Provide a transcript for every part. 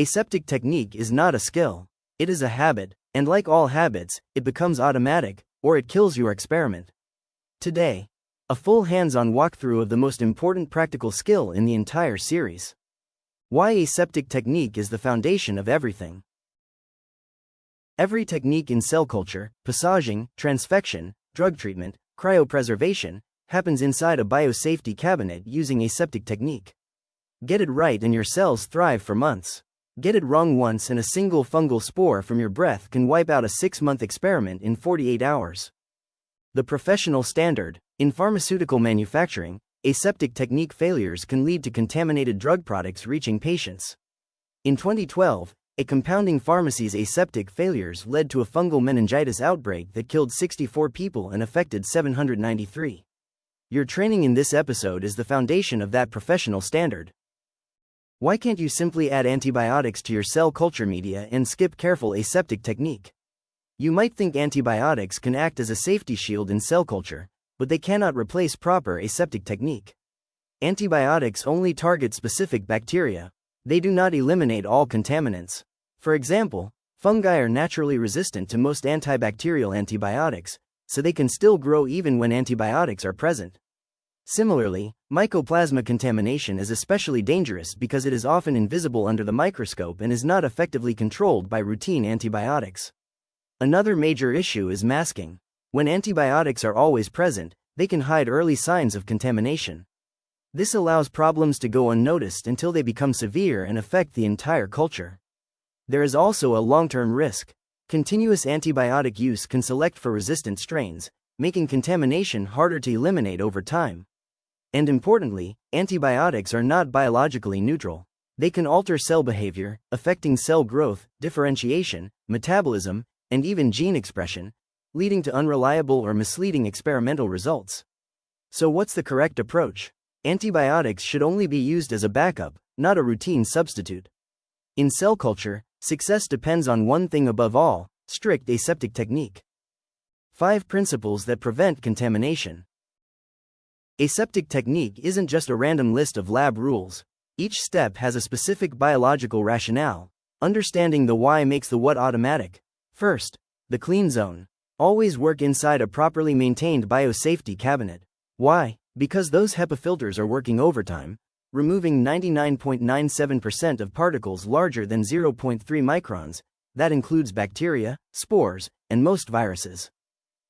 Aseptic technique is not a skill. It is a habit, and like all habits, it becomes automatic, or it kills your experiment. Today, a full hands-on walkthrough of the most important practical skill in the entire series. Why aseptic technique is the foundation of everything. Every technique in cell culture, passaging, transfection, drug treatment, cryopreservation, happens inside a biosafety cabinet using aseptic technique. Get it right and your cells thrive for months. Get it wrong once and a single fungal spore from your breath can wipe out a 6-month experiment in 48 hours. The professional standard. In pharmaceutical manufacturing, aseptic technique failures can lead to contaminated drug products reaching patients. In 2012, a compounding pharmacy's aseptic failures led to a fungal meningitis outbreak that killed 64 people and affected 793. Your training in this episode is the foundation of that professional standard. Why can't you simply add antibiotics to your cell culture media and skip careful aseptic technique? You might think antibiotics can act as a safety shield in cell culture, but they cannot replace proper aseptic technique. Antibiotics only target specific bacteria. They do not eliminate all contaminants. For example, fungi are naturally resistant to most antibacterial antibiotics, so they can still grow even when antibiotics are present. Similarly, mycoplasma contamination is especially dangerous because it is often invisible under the microscope and is not effectively controlled by routine antibiotics. Another major issue is masking. When antibiotics are always present, they can hide early signs of contamination. This allows problems to go unnoticed until they become severe and affect the entire culture. There is also a long-term risk. Continuous antibiotic use can select for resistant strains, making contamination harder to eliminate over time. And importantly, antibiotics are not biologically neutral. They can alter cell behavior, affecting cell growth, differentiation, metabolism, and even gene expression, leading to unreliable or misleading experimental results. So what's the correct approach? Antibiotics should only be used as a backup, not a routine substitute. In cell culture, success depends on one thing above all: strict aseptic technique. 5 principles that prevent contamination. Aseptic technique isn't just a random list of lab rules. Each step has a specific biological rationale. Understanding the why makes the what automatic. First, the clean zone. Always work inside a properly maintained biosafety cabinet. Why? Because those HEPA filters are working overtime, removing 99.97% of particles larger than 0.3 microns. That includes bacteria, spores, and most viruses.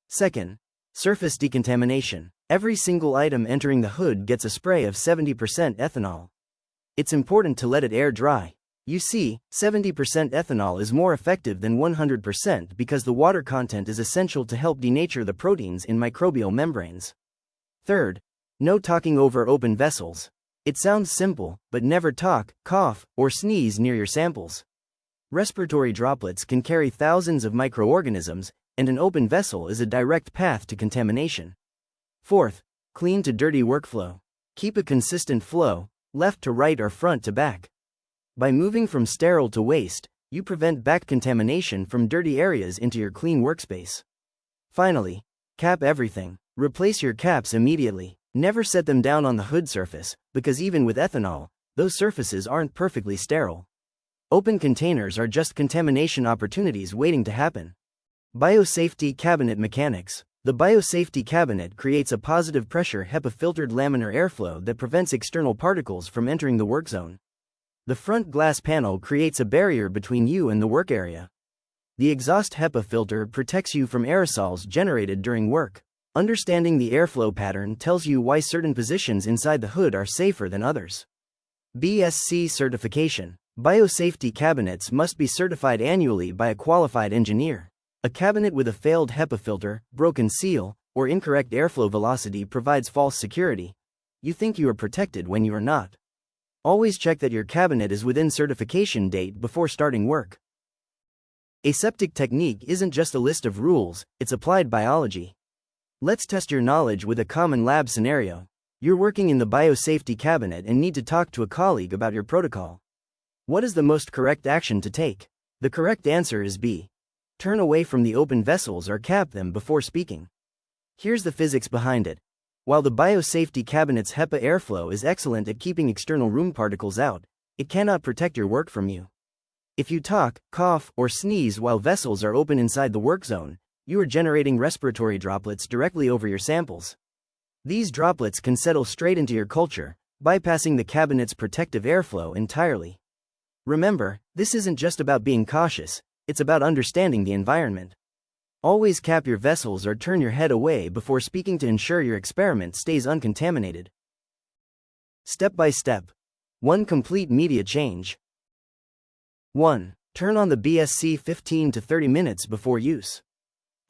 Second, surface decontamination. Every single item entering the hood gets a spray of 70% ethanol. It's important to let it air dry. You see, 70% ethanol is more effective than 100% because the water content is essential to help denature the proteins in microbial membranes. Third, no talking over open vessels. It sounds simple, but never talk, cough, or sneeze near your samples. Respiratory droplets can carry thousands of microorganisms, and an open vessel is a direct path to contamination. Fourth, clean to dirty workflow. Keep a consistent flow, left to right or front to back. By moving from sterile to waste, you prevent back contamination from dirty areas into your clean workspace. Finally, cap everything. Replace your caps immediately. Never set them down on the hood surface, because even with ethanol, those surfaces aren't perfectly sterile. Open containers are just contamination opportunities waiting to happen. Biosafety cabinet mechanics. The biosafety cabinet creates a positive pressure HEPA-filtered laminar airflow that prevents external particles from entering the work zone. The front glass panel creates a barrier between you and the work area. The exhaust HEPA filter protects you from aerosols generated during work. Understanding the airflow pattern tells you why certain positions inside the hood are safer than others. BSc certification. Biosafety cabinets must be certified annually by a qualified engineer. A cabinet with a failed HEPA filter, broken seal, or incorrect airflow velocity provides false security. You think you are protected when you are not. Always check that your cabinet is within certification date before starting work. Aseptic technique isn't just a list of rules, it's applied biology. Let's test your knowledge with a common lab scenario. You're working in the biosafety cabinet and need to talk to a colleague about your protocol. What is the most correct action to take? The correct answer is B. Turn away from the open vessels or cap them before speaking. Here's the physics behind it. While the biosafety cabinet's HEPA airflow is excellent at keeping external room particles out, it cannot protect your work from you. If you talk, cough, or sneeze while vessels are open inside the work zone, you are generating respiratory droplets directly over your samples. These droplets can settle straight into your culture, bypassing the cabinet's protective airflow entirely. Remember, this isn't just about being cautious, it's about understanding the environment. Always cap your vessels or turn your head away before speaking to ensure your experiment stays uncontaminated. Step by step. 1. Complete media change. 1. Turn on the BSC 15 to 30 minutes before use.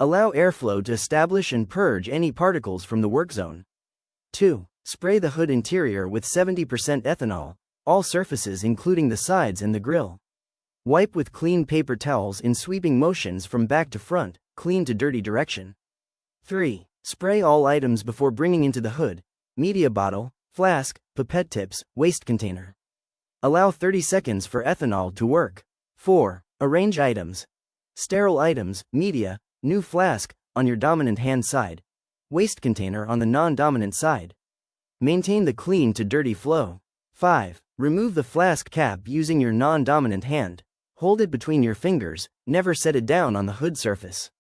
Allow airflow to establish and purge any particles from the work zone. 2. Spray the hood interior with 70% ethanol, all surfaces including the sides and the grill. Wipe with clean paper towels in sweeping motions from back to front, clean to dirty direction. 3. Spray all items before bringing into the hood: media bottle, flask, pipette tips, waste container. Allow 30 seconds for ethanol to work. 4. Arrange items. Sterile items, media, new flask, on your dominant hand side. Waste container on the non-dominant side. Maintain the clean to dirty flow. 5. Remove the flask cap using your non-dominant hand. Hold it between your fingers, never set it down on the hood surface.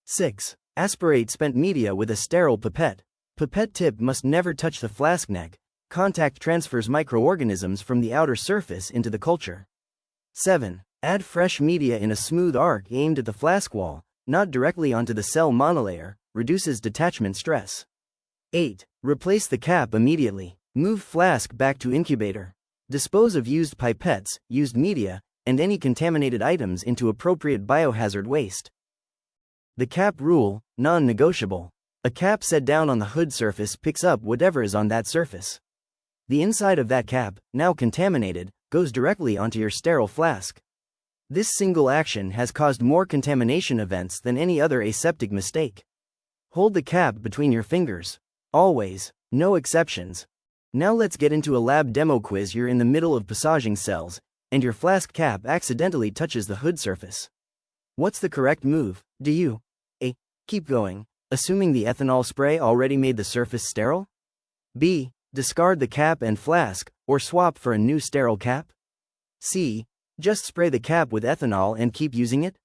6. Aspirate spent media with a sterile pipette. Pipette tip must never touch the flask neck. Contact transfers microorganisms from the outer surface into the culture. 7. Add fresh media in a smooth arc aimed at the flask wall, not directly onto the cell monolayer, reduces detachment stress. 8. Replace the cap immediately. Move flask back to incubator. Dispose of used pipettes, used media, and any contaminated items into appropriate biohazard waste. The cap rule, non-negotiable. A cap set down on the hood surface picks up whatever is on that surface. The inside of that cap, now contaminated, goes directly onto your sterile flask. This single action has caused more contamination events than any other aseptic mistake. Hold the cap between your fingers. Always, no exceptions. Now let's get into a lab demo quiz. You're in the middle of passaging cells, and your flask cap accidentally touches the hood surface. What's the correct move? Do you A. Keep going, assuming the ethanol spray already made the surface sterile? B. Discard the cap and flask, or swap for a new sterile cap? C. Just spray the cap with ethanol and keep using it?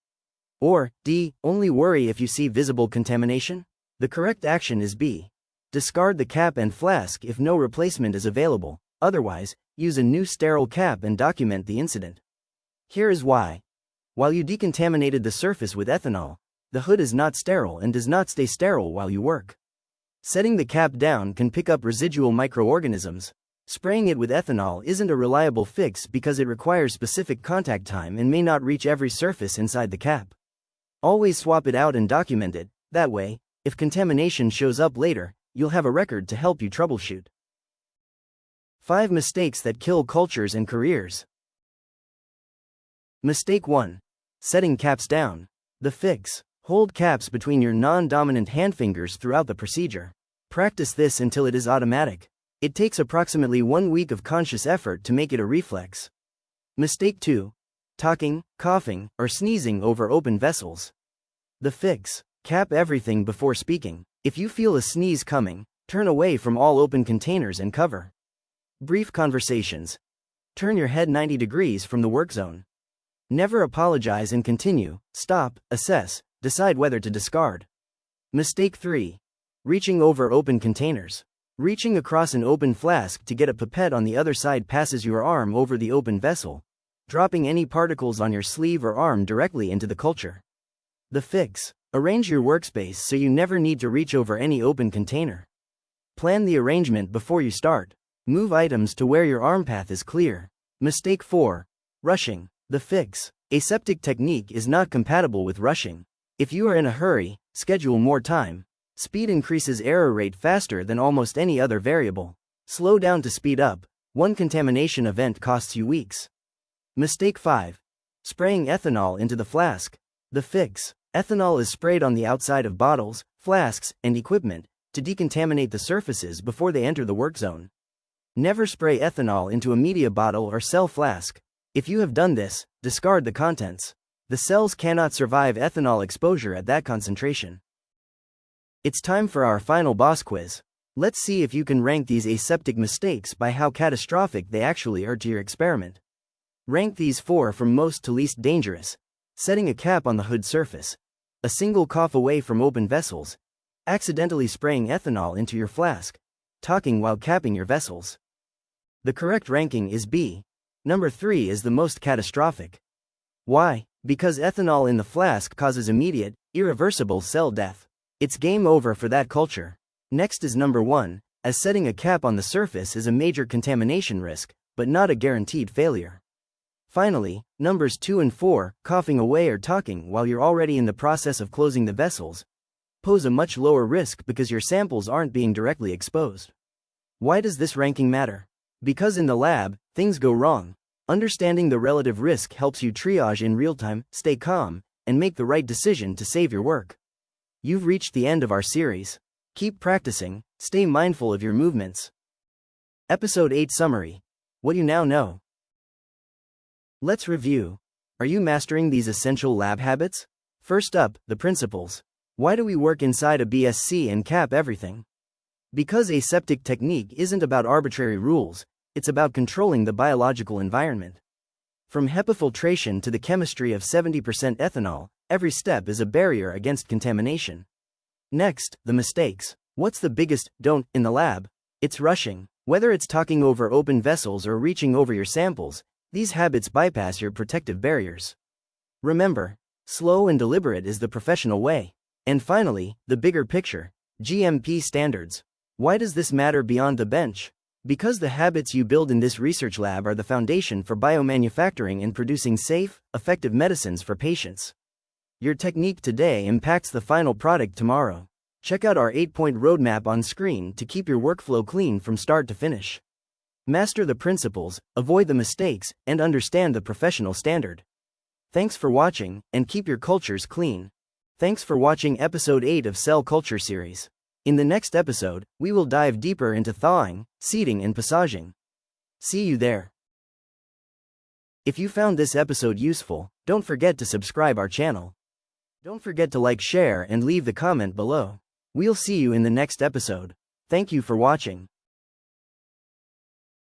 Or D. Only worry if you see visible contamination? The correct action is B. Discard the cap and flask if no replacement is available. Otherwise, use a new sterile cap and document the incident. Here is why. While you decontaminated the surface with ethanol, the hood is not sterile and does not stay sterile while you work. Setting the cap down can pick up residual microorganisms. Spraying it with ethanol isn't a reliable fix because it requires specific contact time and may not reach every surface inside the cap. Always swap it out and document it. That way, if contamination shows up later, you'll have a record to help you troubleshoot. 5 mistakes that kill cultures and careers. Mistake 1. Setting caps down. The fix: hold caps between your non-dominant hand fingers throughout the procedure. Practice this until it is automatic. It takes approximately 1 week of conscious effort to make it a reflex. Mistake 2. Talking, coughing, or sneezing over open vessels. The fix: cap everything before speaking. If you feel a sneeze coming, turn away from all open containers and cover. Brief conversations. Turn your head 90 degrees from the work zone. Never apologize and continue. Stop, assess, decide whether to discard. Mistake 3. Reaching over open containers. Reaching across an open flask to get a pipette on the other side passes your arm over the open vessel, dropping any particles on your sleeve or arm directly into the culture. The fix: arrange your workspace so you never need to reach over any open container. Plan the arrangement before you start. Move items to where your arm path is clear. Mistake 4. Rushing. The fix: aseptic technique is not compatible with rushing. If you are in a hurry, schedule more time. Speed increases error rate faster than almost any other variable. Slow down to speed up. One contamination event costs you weeks. Mistake 5. Spraying ethanol into the flask. The fix: ethanol is sprayed on the outside of bottles, flasks, and equipment to decontaminate the surfaces before they enter the work zone. Never spray ethanol into a media bottle or cell flask. If you have done this, discard the contents. The cells cannot survive ethanol exposure at that concentration. It's time for our final boss quiz. Let's see if you can rank these aseptic mistakes by how catastrophic they actually are to your experiment. Rank these 4 from most to least dangerous. Setting a cap on the hood surface. A single cough away from open vessels. Accidentally spraying ethanol into your flask. Talking while capping your vessels. The correct ranking is B. Number 3 is the most catastrophic. Why? Because ethanol in the flask causes immediate, irreversible cell death. It's game over for that culture. Next is number 1, as setting a cap on the surface is a major contamination risk, but not a guaranteed failure. Finally, numbers 2 and 4, coughing away or talking while you're already in the process of closing the vessels, pose a much lower risk because your samples aren't being directly exposed. Why does this ranking matter? Because in the lab, things go wrong. Understanding the relative risk helps you triage in real time, stay calm, and make the right decision to save your work. You've reached the end of our series. Keep practicing, stay mindful of your movements. Episode 8 Summary. What you now know. Let's review. Are you mastering these essential lab habits? First up, the principles. Why do we work inside a BSc and cap everything? Because aseptic technique isn't about arbitrary rules, it's about controlling the biological environment. From HEPA filtration to the chemistry of 70% ethanol, every step is a barrier against contamination. Next, the mistakes. What's the biggest don't in the lab? It's rushing. Whether it's talking over open vessels or reaching over your samples, these habits bypass your protective barriers. Remember, slow and deliberate is the professional way. And finally, the bigger picture. GMP standards. Why does this matter beyond the bench? Because the habits you build in this research lab are the foundation for biomanufacturing and producing safe, effective medicines for patients. Your technique today impacts the final product tomorrow. Check out our 8-point roadmap on screen to keep your workflow clean from start to finish. Master the principles, avoid the mistakes, and understand the professional standard. Thanks for watching, and keep your cultures clean. Thanks for watching episode 8 of Cell Culture series. In the next episode, we will dive deeper into thawing, seeding and passaging. See you there. If you found this episode useful, don't forget to subscribe our channel. Don't forget to like, share and leave the comment below. We'll see you in the next episode. Thank you for watching.